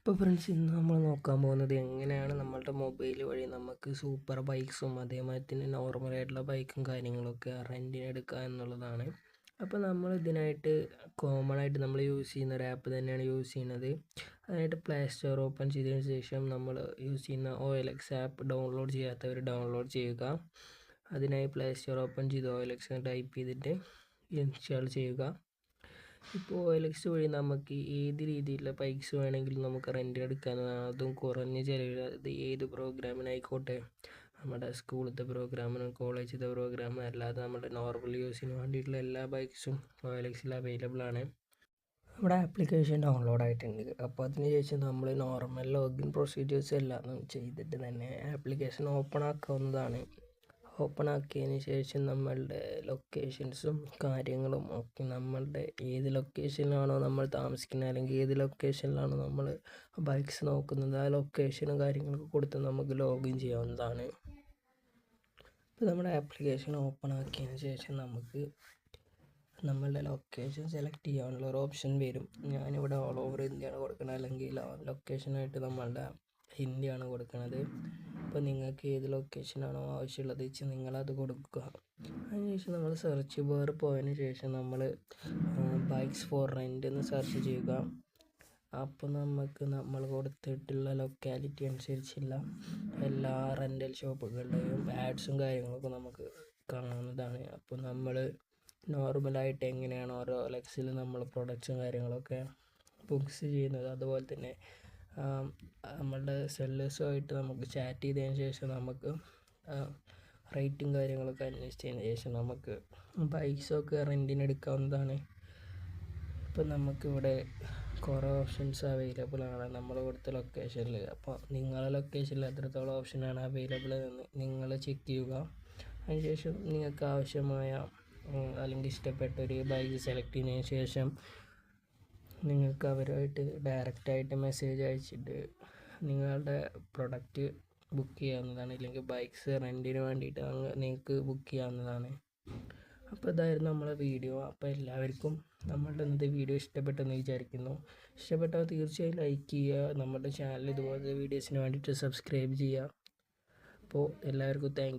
അപ്പോൾ ഫ്രണ്ട്സ്, ഇന്ന് നമ്മൾ നോക്കാൻ പോകുന്നത് എങ്ങനെയാണ് നമ്മളുടെ മൊബൈൽ വഴി നമുക്ക് സൂപ്പർ ബൈക്സും അതേമാതിരി തന്നെ നോർമലായിട്ടുള്ള ബൈക്കും കാര്യങ്ങളൊക്കെ റെൻറ്റിന് എടുക്കുക എന്നുള്ളതാണ്. അപ്പോൾ നമ്മൾ ഇതിനായിട്ട് കോമൺ ആയിട്ട് നമ്മൾ യൂസ് ചെയ്യുന്ന ഒരു ആപ്പ് തന്നെയാണ് യൂസ് ചെയ്യുന്നത്. അതിനായിട്ട് പ്ലേ സ്റ്റോർ ഓപ്പൺ ചെയ്തതിന് ശേഷം നമ്മൾ യൂസ് ചെയ്യുന്ന OLX ആപ്പ് ഡൗൺലോഡ് ചെയ്യാത്തവർ ഡൗൺലോഡ് ചെയ്യുക. അതിനായി പ്ലേ സ്റ്റോർ ഓപ്പൺ ചെയ്ത് OLX ടൈപ്പ് ചെയ്തിട്ട് ഇൻസ്റ്റാൾ ചെയ്യുക. ഇപ്പോൾ OLX വഴി നമുക്ക് ഏത് രീതിയിലുള്ള ബൈക്സ് വേണമെങ്കിലും നമുക്ക് റെൻറ്റിന് എടുക്കാവുന്നതാണ്. അതും കുറഞ്ഞ ചിലവിൽ. അത് ഏത് പ്രോഗ്രാമിനായിക്കോട്ടെ, നമ്മുടെ സ്കൂളത്തെ പ്രോഗ്രാമിനും കോളേജിലത്തെ പ്രോഗ്രാമിനും അല്ലാതെ നമ്മുടെ നോർമൽ യൂസിന് വേണ്ടിയിട്ടുള്ള എല്ലാ ബൈക്സും OLXൽ അവൈലബിൾ ആണ്. നമ്മുടെ ആപ്ലിക്കേഷൻ ഡൗൺലോഡ് ആയിട്ടുണ്ട്. അപ്പോൾ അതിനുശേഷം നമ്മൾ നോർമൽ ലോഗിൻ പ്രൊസീജിയേഴ്സ് എല്ലാം ചെയ്തിട്ട് തന്നെ ആപ്ലിക്കേഷൻ ഓപ്പൺ ആക്കാവുന്നതാണ്. ഓപ്പൺ ആക്കിയതിന് ശേഷം നമ്മളുടെ ലൊക്കേഷൻസും കാര്യങ്ങളും ഒക്കെ നമ്മളുടെ ഏത് ലൊക്കേഷനിലാണോ നമ്മൾ താമസിക്കുന്നത്, അല്ലെങ്കിൽ ഏത് ലൊക്കേഷനിലാണോ നമ്മൾ ബൈക്സ് നോക്കുന്നത്, ആ ലൊക്കേഷനും കാര്യങ്ങളൊക്കെ കൊടുത്ത് നമുക്ക് ലോഗിൻ ചെയ്യാവുന്നതാണ്. ഇപ്പോൾ നമ്മുടെ ആപ്ലിക്കേഷൻ ഓപ്പൺ ആക്കിയതിന് ശേഷം നമുക്ക് നമ്മളുടെ ലൊക്കേഷൻ സെലക്ട് ചെയ്യാനുള്ള ഒരു ഓപ്ഷൻ വരും. ഞാനിവിടെ ഓൾ ഓവർ ഇന്ത്യയാണ് കൊടുക്കുന്നത്, അല്ലെങ്കിൽ ലൊക്കേഷനായിട്ട് നമ്മളുടെ ഇന്ത്യയാണ് കൊടുക്കുന്നത്. അപ്പോൾ നിങ്ങൾക്ക് ഏത് ലൊക്കേഷനാണോ ആവശ്യമുള്ളത് വെച്ച് നിങ്ങളത് കൊടുക്കുക. അതിനുശേഷം നമ്മൾ സെർച്ച് ബാർ പോയതിന് ശേഷം നമ്മൾ ബൈക്സ് ഫോർ റെൻ്റ് എന്ന് സെർച്ച് ചെയ്യുക. അപ്പോൾ നമുക്ക് നമ്മൾ കൊടുത്തിട്ടുള്ള ലൊക്കാലിറ്റി അനുസരിച്ചുള്ള എല്ലാ റെൻ്റൽ ഷോപ്പുകളുടെയും ആഡ്സും കാര്യങ്ങളൊക്കെ നമുക്ക് കാണാവുന്നതാണ്. അപ്പോൾ നമ്മൾ നോർമലായിട്ട് എങ്ങനെയാണ് ഓരോ OLXൽ നമ്മൾ പ്രൊഡക്ട്സും കാര്യങ്ങളൊക്കെ ബുക്സ് ചെയ്യുന്നത്, അതുപോലെ തന്നെ നമ്മളുടെ സെല്ലേഴ്സുമായിട്ട് നമുക്ക് ചാറ്റ് ചെയ്തതിന് ശേഷം നമുക്ക് റേറ്റും കാര്യങ്ങളൊക്കെ അന്വേഷിച്ചതിന് ശേഷം നമുക്ക് ബൈക്സൊക്കെ റെൻറ്റിന് എടുക്കാവുന്നതാണ്. ഇപ്പോൾ നമുക്കിവിടെ കുറേ ഓപ്ഷൻസ് അവൈലബിൾ ആണ് നമ്മൾ കൊടുത്ത ലൊക്കേഷനിൽ. അപ്പോൾ നിങ്ങളുടെ ലൊക്കേഷനിൽ എത്രത്തോളം ഓപ്ഷനാണ് അവൈലബിൾ എന്ന് നിങ്ങൾ ചെക്ക് ചെയ്യുക. അതിനുശേഷം നിങ്ങൾക്ക് ആവശ്യമായ അല്ലെങ്കിൽ ഇഷ്ടപ്പെട്ട ഒരു ബൈക്ക് സെലക്ട് ചെയ്തതിന് ശേഷം നിങ്ങൾക്ക് അവരുമായിട്ട് ഡയറക്റ്റായിട്ട് മെസ്സേജ് അയച്ചിട്ട് നിങ്ങളുടെ പ്രൊഡക്റ്റ് ബുക്ക് ചെയ്യാവുന്നതാണ്. ഇല്ലെങ്കിൽ ബൈക്സ് റെൻറ്റിന് വേണ്ടിയിട്ട് നിങ്ങൾക്ക് ബുക്ക് ചെയ്യാവുന്നതാണ്. അപ്പോൾ ഇതായിരുന്നു നമ്മളെ വീഡിയോ. അപ്പോൾ എല്ലാവർക്കും നമ്മളുടെ ഇന്നത്തെ വീഡിയോ ഇഷ്ടപ്പെട്ടെന്ന് വിചാരിക്കുന്നു. ഇഷ്ടപ്പെട്ടാൽ തീർച്ചയായും ലൈക്ക് ചെയ്യുക. നമ്മുടെ ചാനൽ ഇതുപോലത്തെ വീഡിയോസിന് വേണ്ടിയിട്ട് സബ്സ്ക്രൈബ് ചെയ്യുക. അപ്പോൾ എല്ലാവർക്കും താങ്ക് യു.